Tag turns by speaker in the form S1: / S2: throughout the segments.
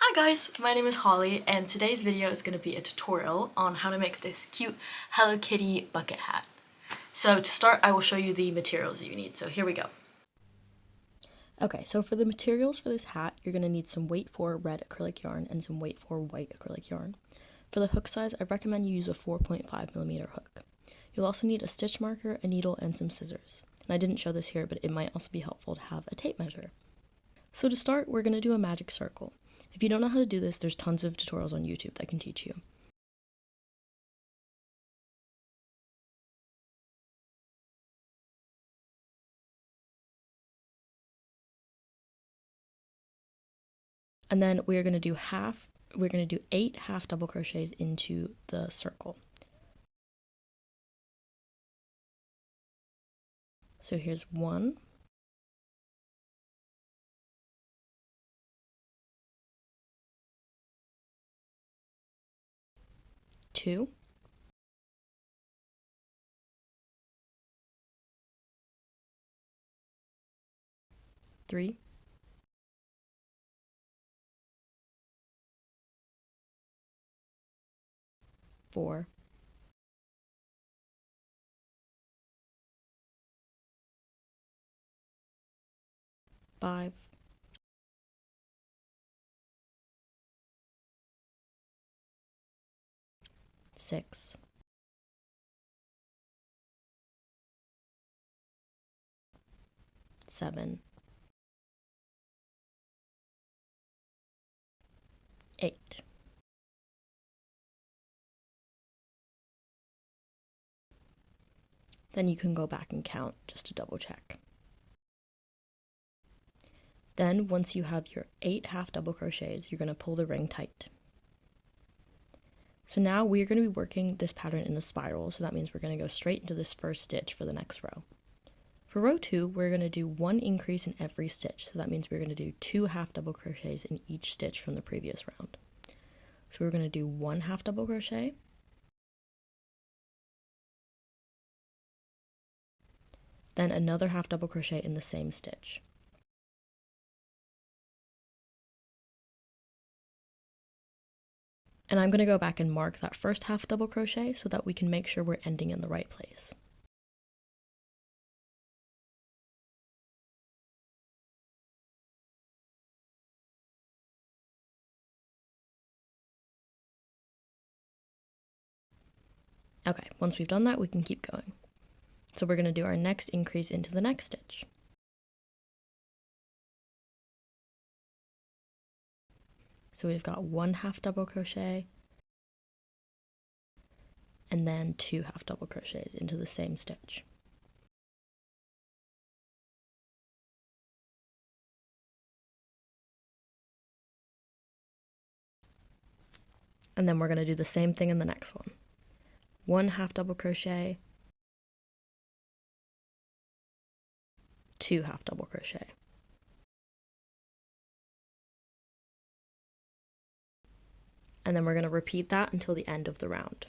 S1: Hi guys, my name is Holly and today's video is going to be a tutorial on how to make this cute Hello Kitty bucket hat. So to start, I will show you the materials that you need, so here we go. Okay, so for the materials for this hat, you're going to need some weight for red acrylic yarn and some weight for white acrylic yarn. For the hook size, I recommend you use a 4.5mm hook. You'll also need a stitch marker, a needle, and some scissors. And I didn't show this here, but it might also be helpful to have a tape measure. So to start, we're going to do a magic circle. If you don't know how to do this, there's tons of tutorials on YouTube that can teach you. And then we're going to do 8 half double crochets into the circle. So here's 1, 2, 3, 4, 5, 6, 7, 8. Then you can go back and count just to double check. Then once you have your 8 half double crochets, you're going to pull the ring tight. So now we're going to be working this pattern in a spiral, so that means we're going to go straight into this first stitch for the next row. For row 2, we're going to do 1 increase in every stitch, so that means we're going to do 2 half double crochets in each stitch from the previous round. So we're going to do 1 half double crochet, then another half double crochet in the same stitch. And I'm going to go back and mark that first half double crochet so that we can make sure we're ending in the right place. Okay, once we've done that, we can keep going. So we're going to do our next increase into the next stitch. So we've got 1 half double crochet, and then 2 half double crochets into the same stitch. And then we're going to do the same thing in the next one. 1 half double crochet, 2 half double crochet. And then we're going to repeat that until the end of the round.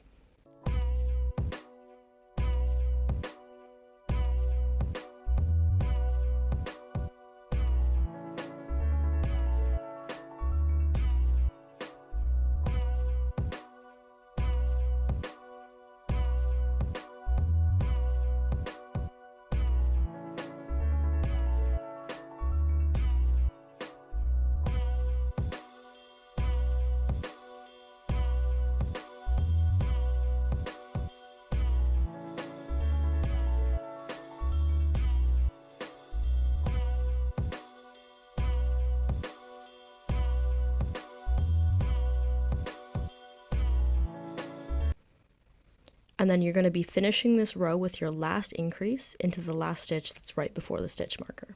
S1: And then you're going to be finishing this row with your last increase into the last stitch that's right before the stitch marker.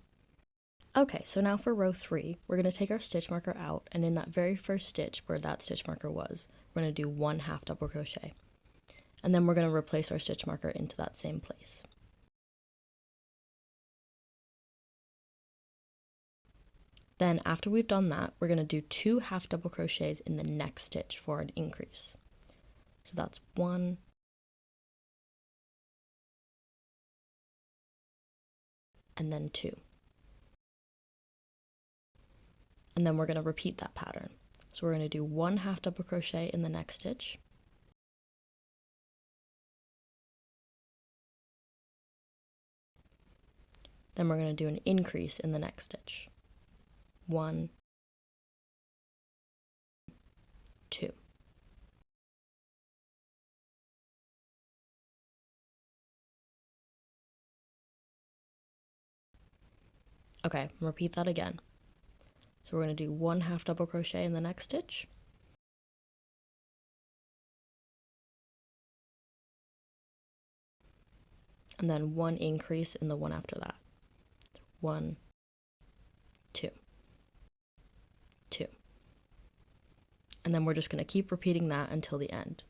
S1: Okay, so now for row 3, we're going to take our stitch marker out, and in that very first stitch where that stitch marker was, we're going to do 1 half double crochet. And then we're going to replace our stitch marker into that same place. Then after we've done that, we're going to do 2 half double crochets in the next stitch for an increase. So that's 1, and then 2. And then we're going to repeat that pattern. So we're going to do 1 half double crochet in the next stitch. Then we're going to do an increase in the next stitch. 1, 2. Okay, repeat that again. So we're going to do 1 half double crochet in the next stitch. And then 1 increase in the one after that. 1, 2, 2. And then we're just going to keep repeating that until the end.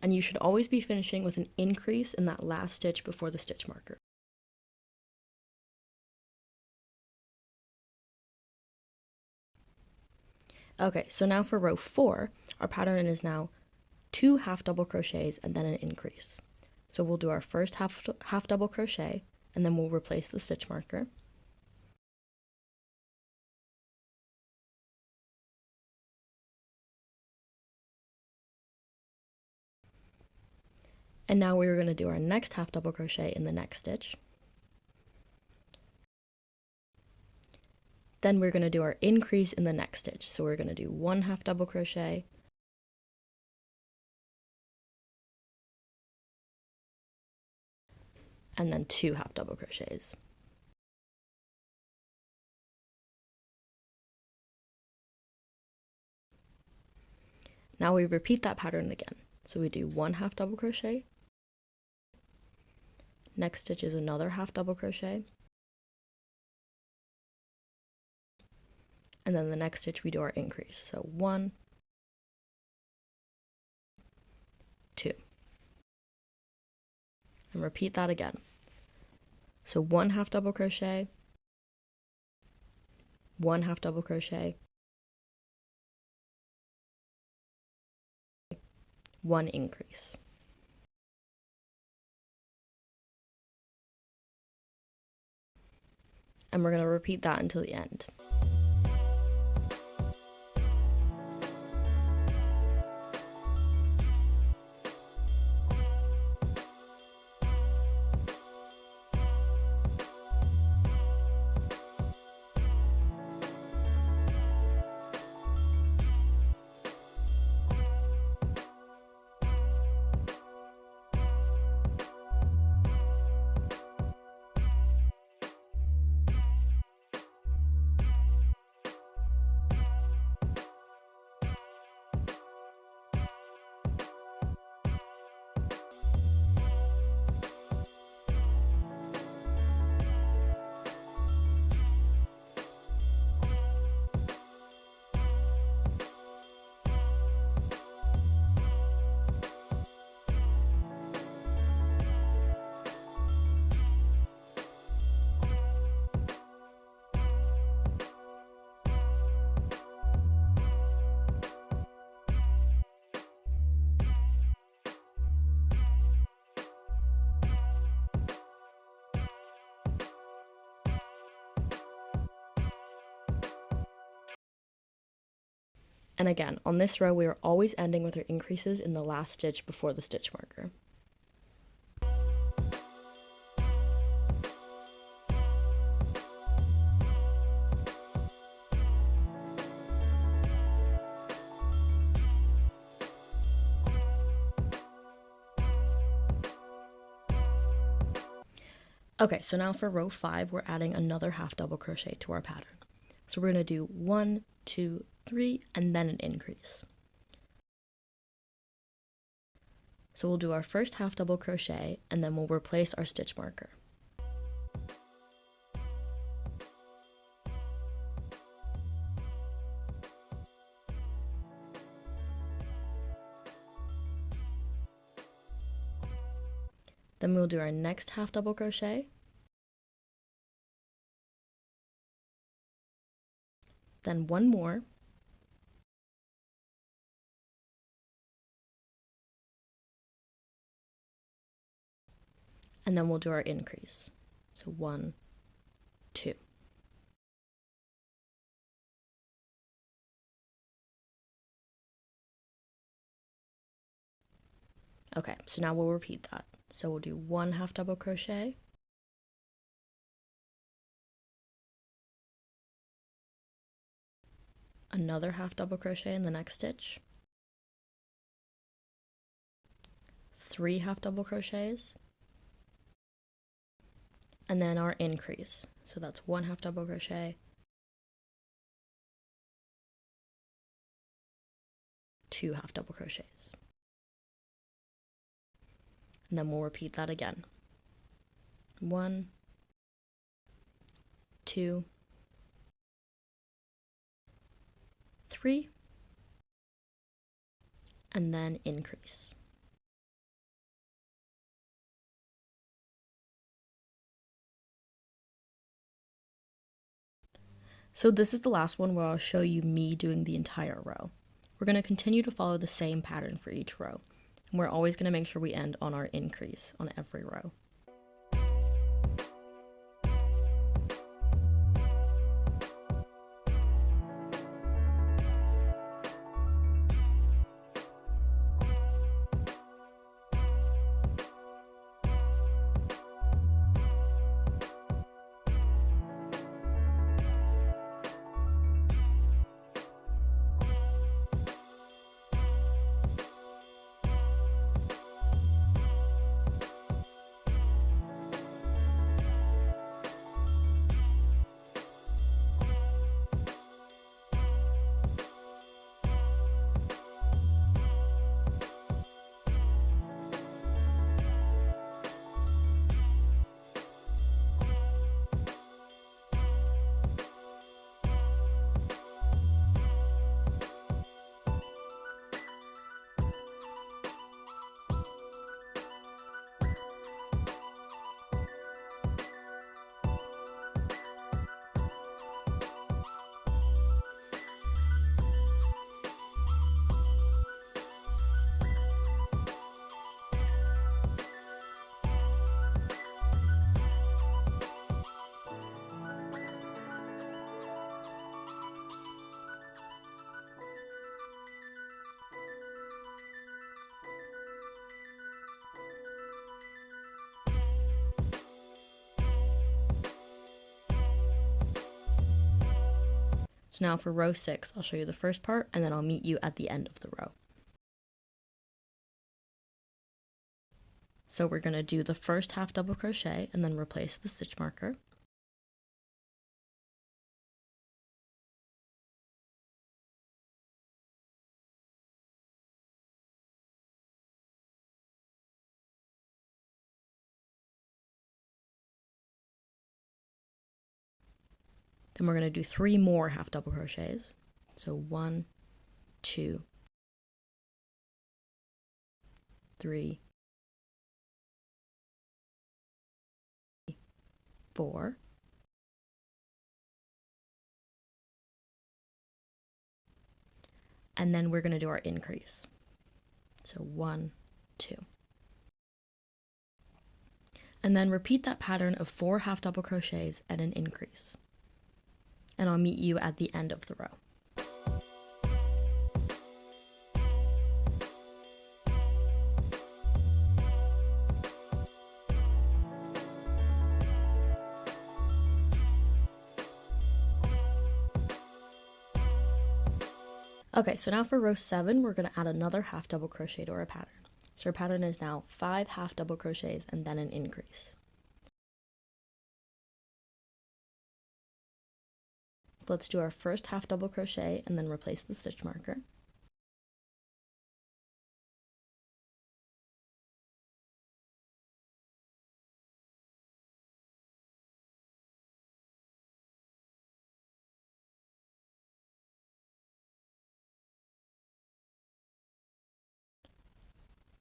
S1: And you should always be finishing with an increase in that last stitch before the stitch marker. Okay, so now for row 4, our pattern is now 2 half double crochets and then an increase. So we'll do our first half double crochet and then we'll replace the stitch marker. And now we're going to do our next half double crochet in the next stitch. Then we're going to do our increase in the next stitch. So we're going to do 1 half double crochet, and then 2 half double crochets. Now we repeat that pattern again. So we do 1 half double crochet, next stitch is another half double crochet, and then the next stitch we do our increase. So 1, 2, and repeat that again. So 1 half double crochet, 1 half double crochet, 1 increase. And we're going to repeat that until the end. And again, on this row, we are always ending with our increases in the last stitch before the stitch marker. Okay, so now for row 5, we're adding another half double crochet to our pattern. So we're going to do 1, 2, 3, and then an increase. So we'll do our first half double crochet, and then we'll replace our stitch marker. Then we'll do our next half double crochet, then one more, and then we'll do our increase. So 1, 2. Okay, so now we'll repeat that. So we'll do 1 half double crochet, another half double crochet in the next stitch, 3 half double crochets, and then our increase. So that's 1 half double crochet, 2 half double crochets. And then we'll repeat that again. 1, 2, 3, and then increase. So this is the last one where I'll show you me doing the entire row. We're going to continue to follow the same pattern for each row, and we're always going to make sure we end on our increase on every row. So now for row 6, I'll show you the first part, and then I'll meet you at the end of the row. So we're going to do the first half double crochet and then replace the stitch marker. Then we're going to do 3 more half double crochets. So 1, 2, 3, 4, and then we're going to do our increase. So 1, 2. And then repeat that pattern of 4 half double crochets and an increase. And I'll meet you at the end of the row. Okay, so now for row 7, we're going to add another half double crochet to our pattern. So our pattern is now 5 half double crochets and then an increase. let's do our first half double crochet and then replace the stitch marker.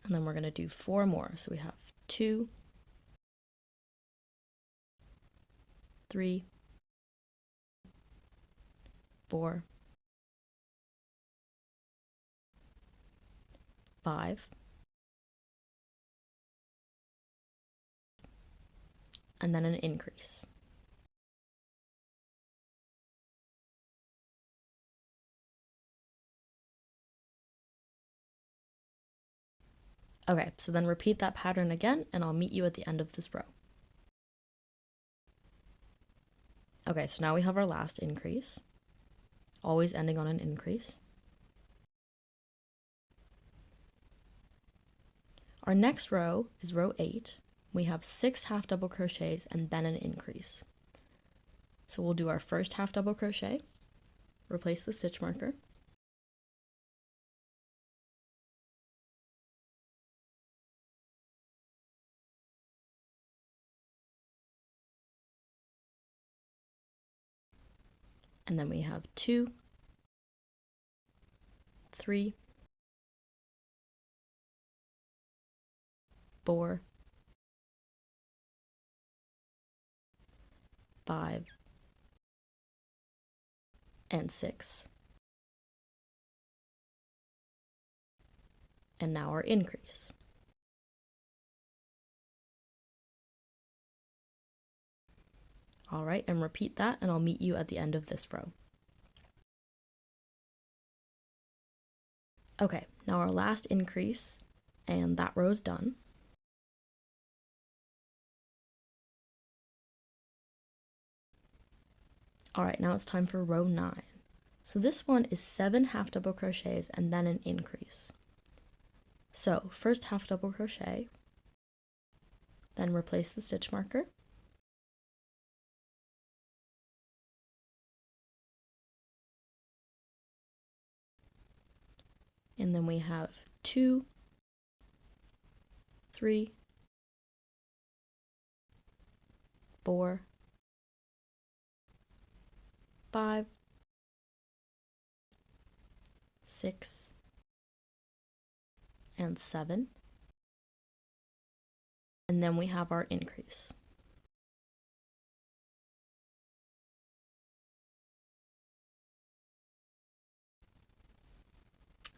S1: And then we're going to do 4 more. So we have 2, 3, 4, 5, and then an increase. Okay, so then repeat that pattern again, and I'll meet you at the end of this row. Okay, so now we have our last increase, always ending on an increase. Our next row is row 8. We have 6 half double crochets and then an increase. So we'll do our first half double crochet, replace the stitch marker, and then we have 2, 3, 4, 5, and 6. And now our increase. All right, and repeat that, and I'll meet you at the end of this row. Okay, now our last increase, and that row's done. All right, now it's time for row 9. So this one is 7 half double crochets and then an increase. So first half double crochet, then replace the stitch marker, and then we have 2, 3, 4, 5, 6, and 7. And then we have our increase.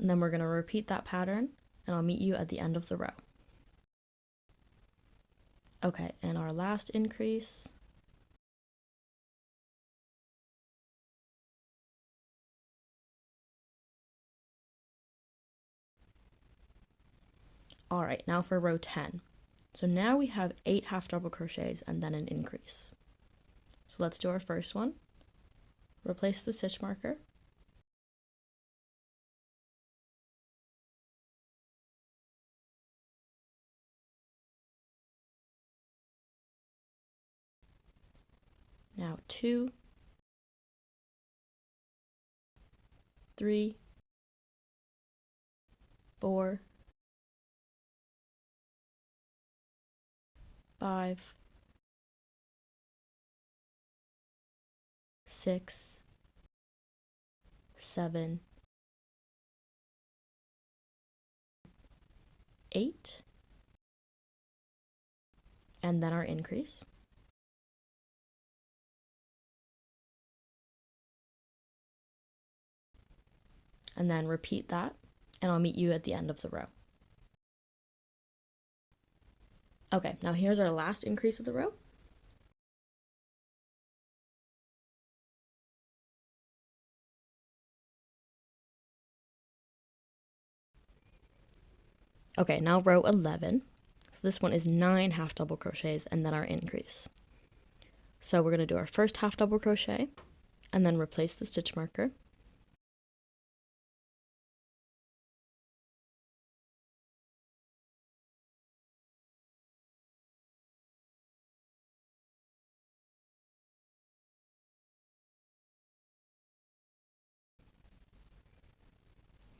S1: And then we're going to repeat that pattern, and I'll meet you at the end of the row. Okay, and our last increase. All right, now for row 10. So now we have 8 half double crochets and then an increase. So let's do our first one. Replace the stitch marker. Now 2, 3, 4, 5, 6, 7, 8, and then our increase. And then repeat that, and I'll meet you at the end of the row. Okay, now here's our last increase of the row. Okay, now row 11. So this one is 9 half double crochets and then our increase. So we're going to do our first half double crochet and then replace the stitch marker.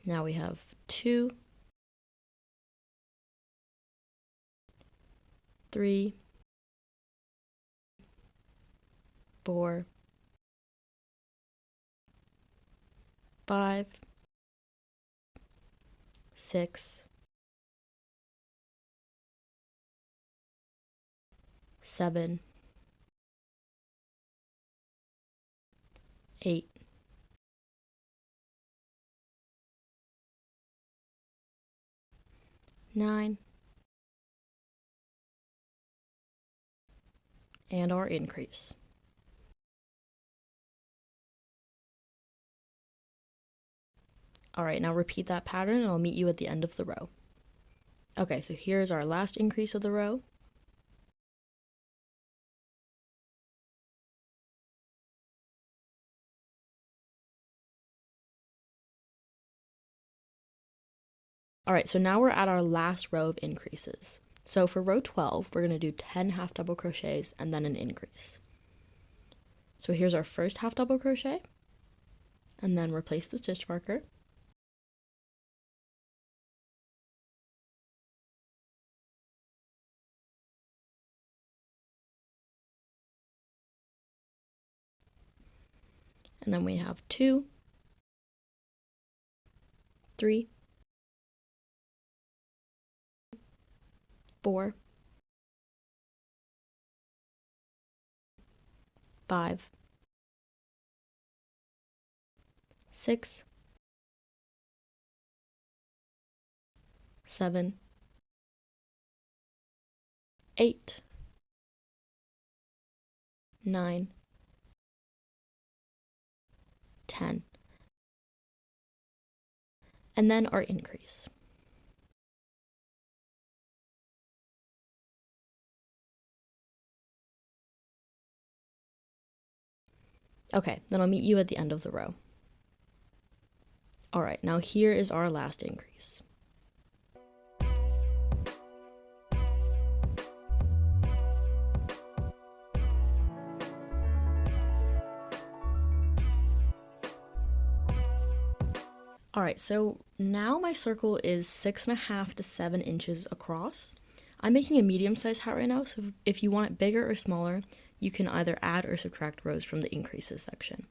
S1: Now we have 2, 3, 4, 5, 6, 7, 8, 9, and our increase. Alright, now repeat that pattern and I'll meet you at the end of the row. Okay, so here's our last increase of the row. Alright, so now we're at our last row of increases. So for row 12, we're going to do 10 half double crochets and then an increase. So here's our first half double crochet, and then replace the stitch marker. And then we have 2, 3, 4, 5, 6, 7, 8, 9, 10, and then our increase. Okay, then I'll meet you at the end of the row. Alright, now here is our last increase. Alright, so now my circle is 6.5 to 7 inches across. I'm making a medium-sized hat right now, so if you want it bigger or smaller, you can either add or subtract rows from the increases section.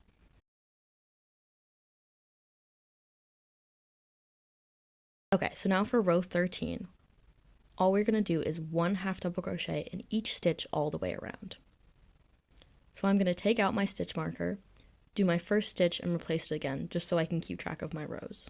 S1: Okay, so now for row 13, all we're going to do is 1 half double crochet in each stitch all the way around. So I'm going to take out my stitch marker, do my first stitch and replace it again, just so I can keep track of my rows.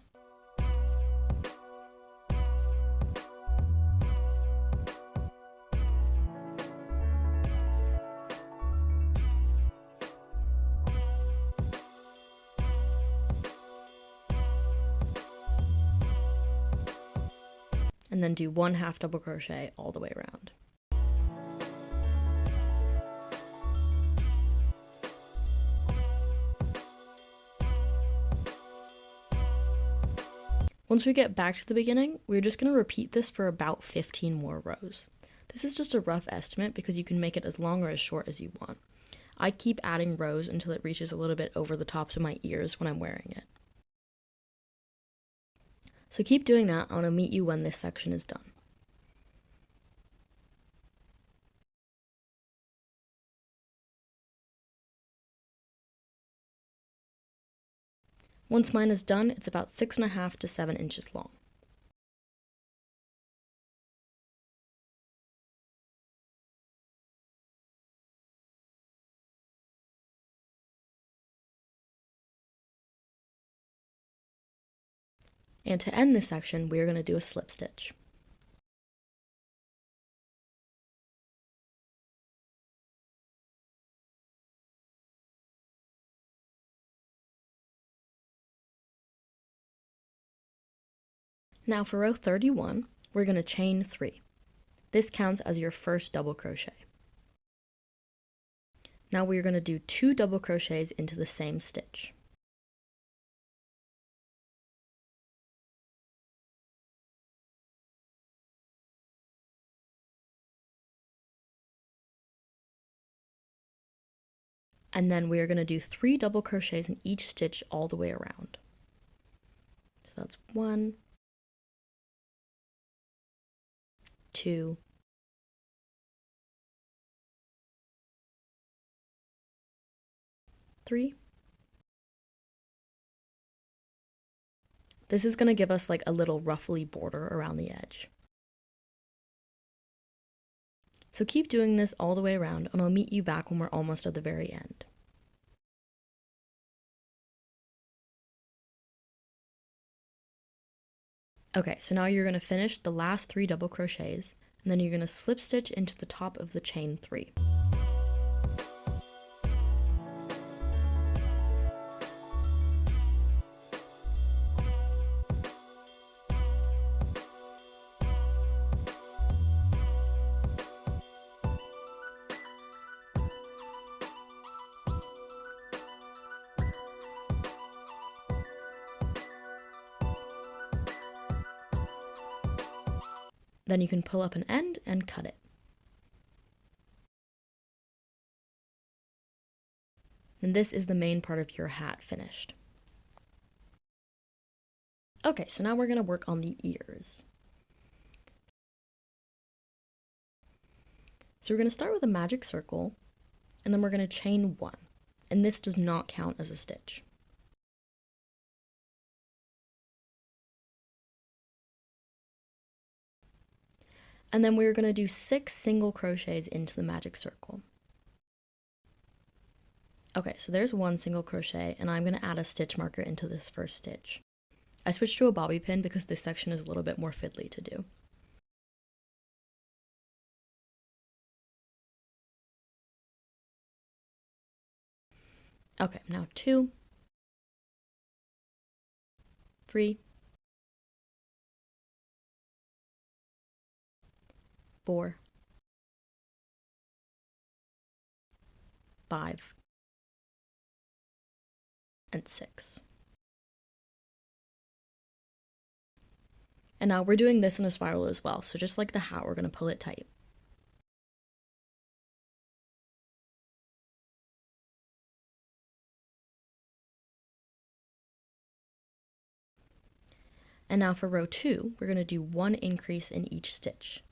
S1: And then do 1 half double crochet all the way around. Once we get back to the beginning, we're just going to repeat this for about 15 more rows. This is just a rough estimate because you can make it as long or as short as you want. I keep adding rows until it reaches a little bit over the tops of my ears when I'm wearing it. So keep doing that. I want to meet you when this section is done. Once mine is done, it's about 6.5 to 7 inches long. And to end this section, we are going to do a slip stitch. Now for row 31, we're going to chain 3. This counts as your first double crochet. Now we're going to do 2 double crochets into the same stitch. And then we are going to do 3 double crochets in each stitch all the way around. So that's 1, 2, 3. This is going to give us like a little ruffly border around the edge. So keep doing this all the way around, and I'll meet you back when we're almost at the very end. Okay, so now you're going to finish the last 3 double crochets, and then you're going to slip stitch into the top of the chain 3. Then you can pull up an end and cut it. And this is the main part of your hat finished. Okay, so now we're going to work on the ears. So we're going to start with a magic circle, and then we're going to chain 1. And this does not count as a stitch. And then we're going to do 6 single crochets into the magic circle. Okay, so there's 1 single crochet, and I'm going to add a stitch marker into this first stitch. I switched to a bobby pin because this section is a little bit more fiddly to do. Okay, now 2, 3, 4, 5, and 6. And now we're doing this in a spiral as well, so just like the hat, we're going to pull it tight. And now for row 2, we're going to do 1 increase in each stitch.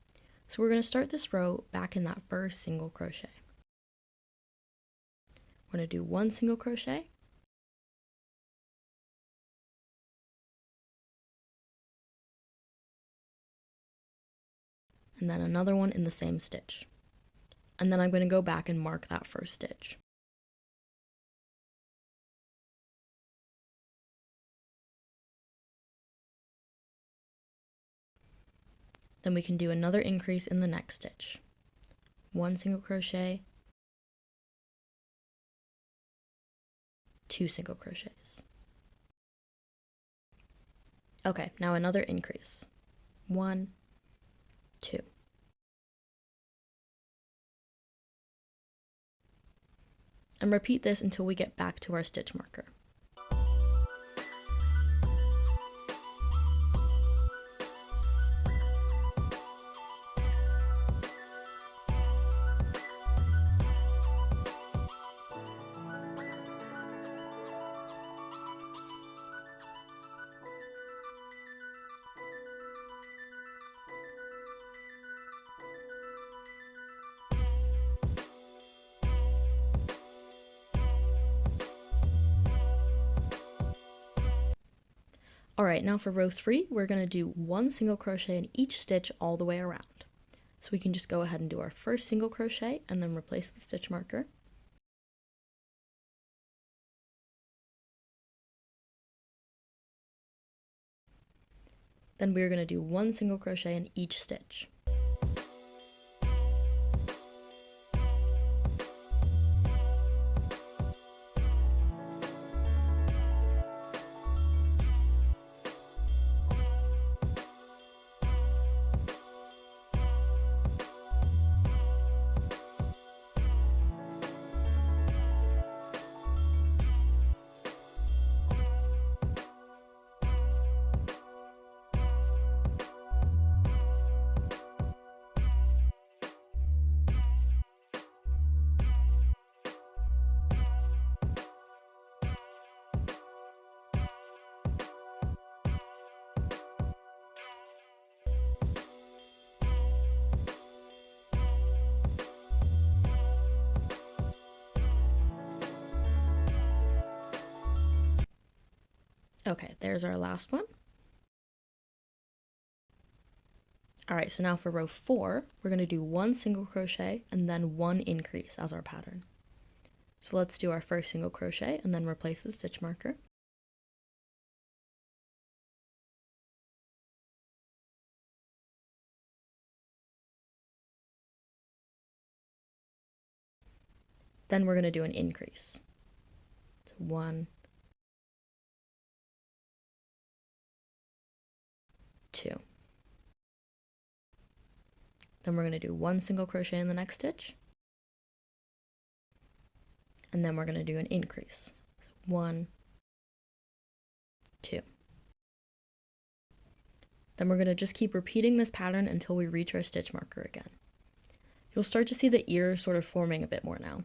S1: So we're going to start this row back in that first single crochet. We're going to do 1 single crochet, and then another one in the same stitch. And then I'm going to go back and mark that first stitch. Then we can do another increase in the next stitch. 1 single crochet, 2 single crochets. Okay, now another increase. 1, 2. And repeat this until we get back to our stitch marker. Alright, now for row 3, we're going to do 1 single crochet in each stitch all the way around. So we can just go ahead and do our first single crochet and then replace the stitch marker. Then we're going to do 1 single crochet in each stitch. Okay, there's our last one. All right, so now for row 4, we're going to do 1 single crochet and then 1 increase as our pattern. So let's do our first single crochet and then replace the stitch marker. Then we're going to do an increase. So 1, 2. Then we're going to do 1 single crochet in the next stitch. And then we're going to do an increase. So 1, 2. Then we're going to just keep repeating this pattern until we reach our stitch marker again. You'll start to see the ear sort of forming a bit more now.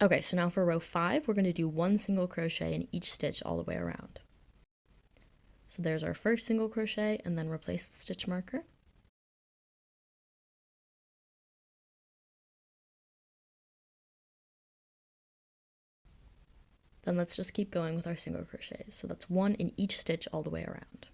S1: Okay, so now for row 5, we're going to do 1 single crochet in each stitch all the way around. So there's our first single crochet, and then replace the stitch marker. Then let's just keep going with our single crochets. So that's 1 in each stitch all the way around.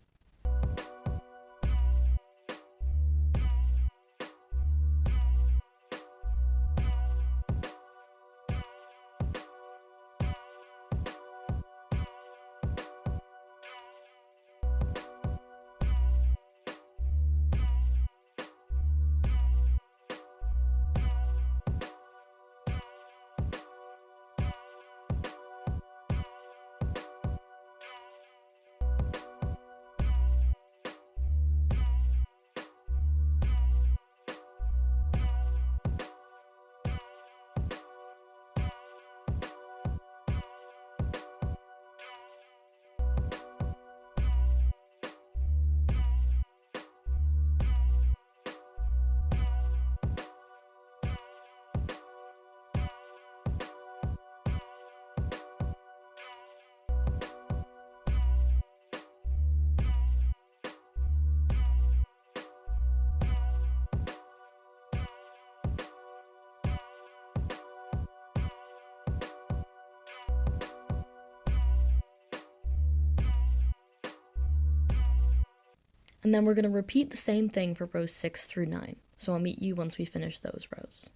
S1: And then we're going to repeat the same thing for rows 6 through 9. So I'll meet you once we finish those rows.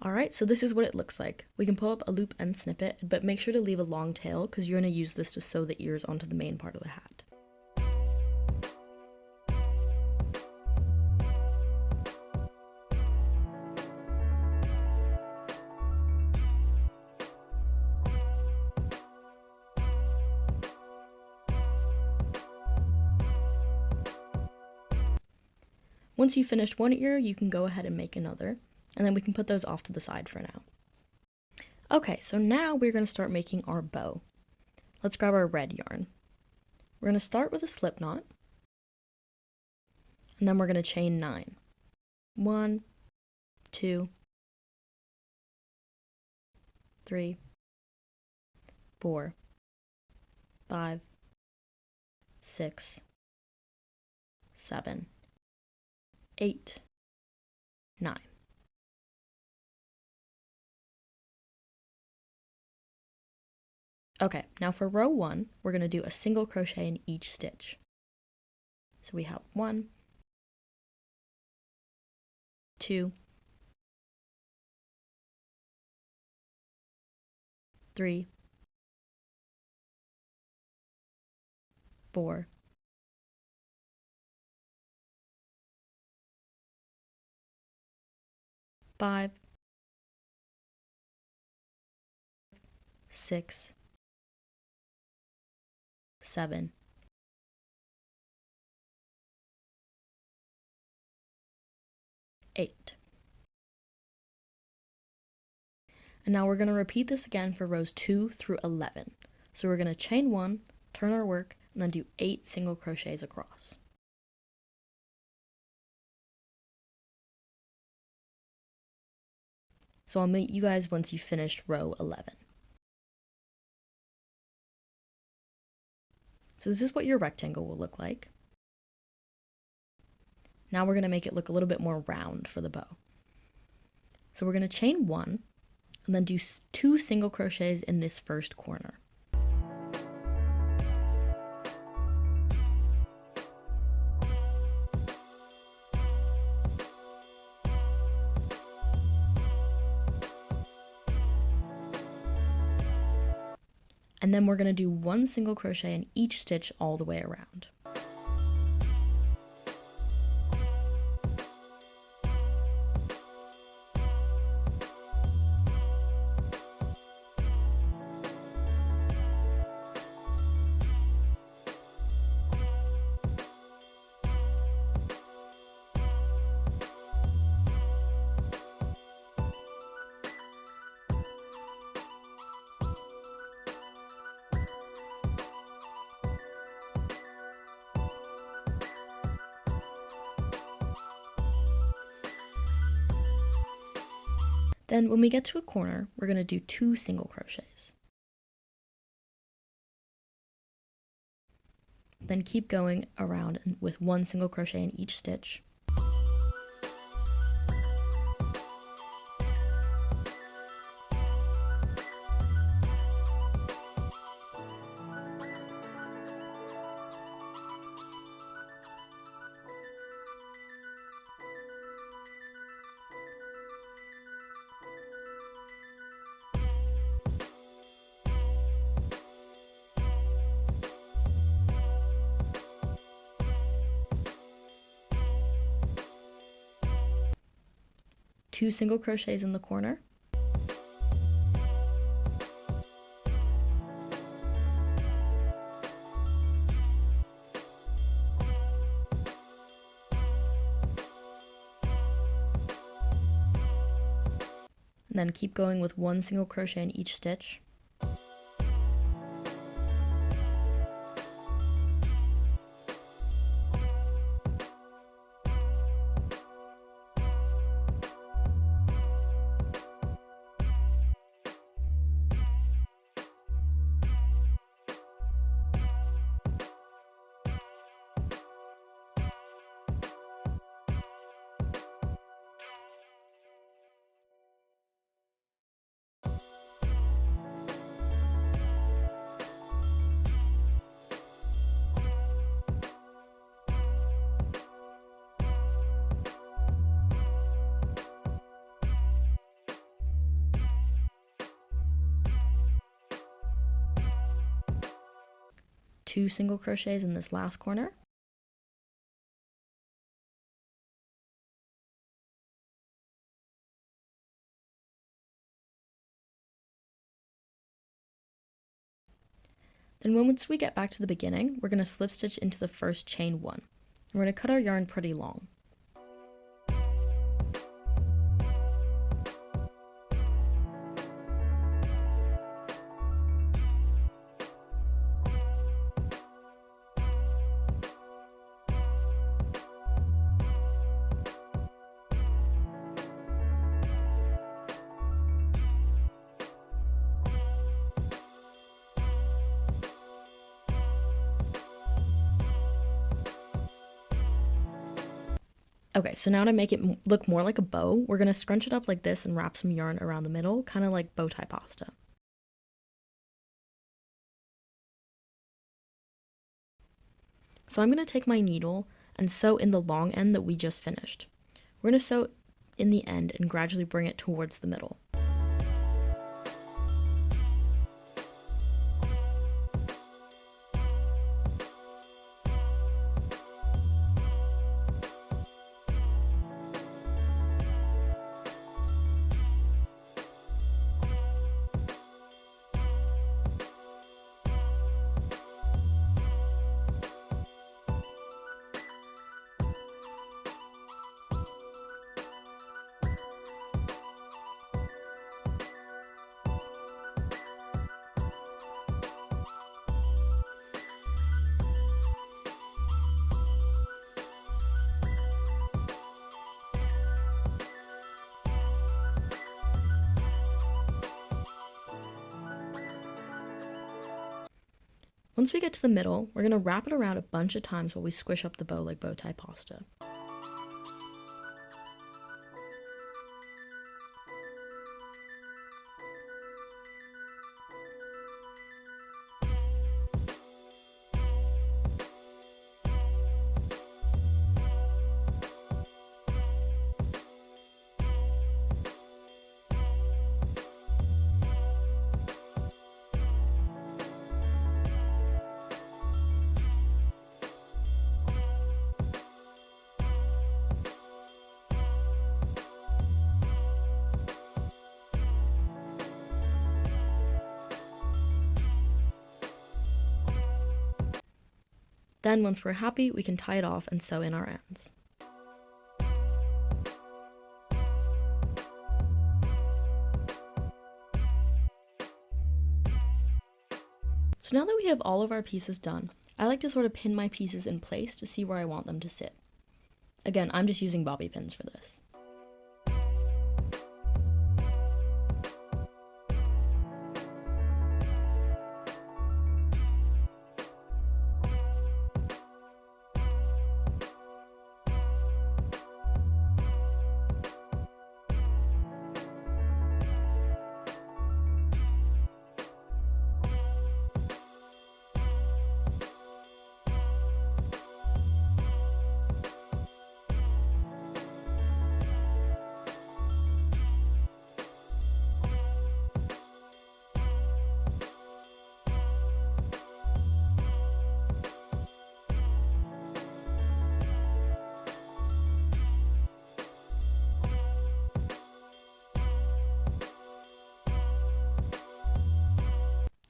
S1: Alright, so this is what it looks like. We can pull up a loop and snip it, but make sure to leave a long tail because you're going to use this to sew the ears onto the main part of the hat. Once you've finished one ear, you can go ahead and make another, and then we can put those off to the side for now. Okay, so now we're going to start making our bow. Let's grab our red yarn. We're going to start with a slip knot, and then we're going to chain 9. 1, 2, 3, 4, 5, 6, 7, 8, 9. Okay, now for row 1, we're going to do a single crochet in each stitch. So we have 1, 2, 3, 4, 5, 6, 7, 8. And now we're going to repeat this again for rows 2 through 11. So we're going to chain 1, turn our work, and then do 8 single crochets across. So I'll meet you guys once you've finished row 11. So this is what your rectangle will look like. Now we're going to make it look a little bit more round for the bow. So we're going to chain 1, and then do 2 single crochets in this first corner. And then we're going to do 1 single crochet in each stitch all the way around. Then when we get to a corner, we're going to do 2 single crochets. Then keep going around with 1 single crochet in each stitch. Two single crochets in the corner. And then keep going with 1 single crochet in each stitch. Two single crochets in this last corner. Then once we get back to the beginning, we're going to slip stitch into the first chain 1. And we're going to cut our yarn pretty long. Okay, so now to make it look more like a bow, we're going to scrunch it up like this and wrap some yarn around the middle, kind of like bow tie pasta. So I'm going to take my needle and sew in the long end that we just finished. We're going to sew in the end and gradually bring it towards the middle. Once we get to the middle, we're going to wrap it around a bunch of times while we squish up the bow like bow tie pasta. Then once we're happy, we can tie it off and sew in our ends. So now that we have all of our pieces done, I like to sort of pin my pieces in place to see where I want them to sit. Again, I'm just using bobby pins for this.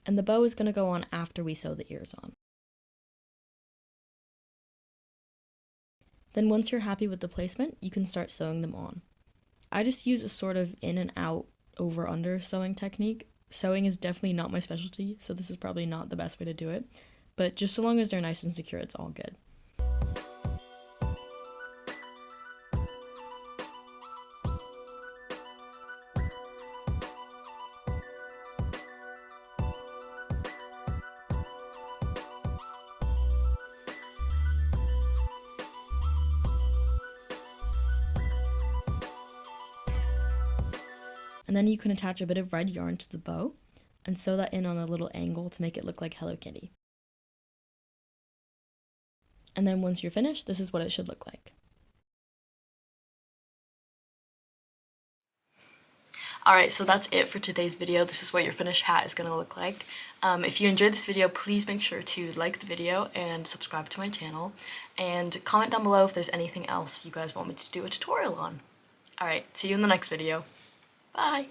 S1: And the bow is going to go on after we sew the ears on. Then once you're happy with the placement, you can start sewing them on. I just use a sort of in and out, over under sewing technique. Sewing is definitely not my specialty, so this is probably not the best way to do it, but just so long as they're nice and secure, it's all good. And then you can attach a bit of red yarn to the bow and sew that in on a little angle to make it look like Hello Kitty. And then once you're finished, this is what it should look like. Alright, so that's it for today's video. This is what your finished hat is going to look like. If you enjoyed this video, please make sure to like the video and subscribe to my channel. And comment down below if there's anything else you guys want me to do a tutorial on. Alright, see you in the next video. Bye!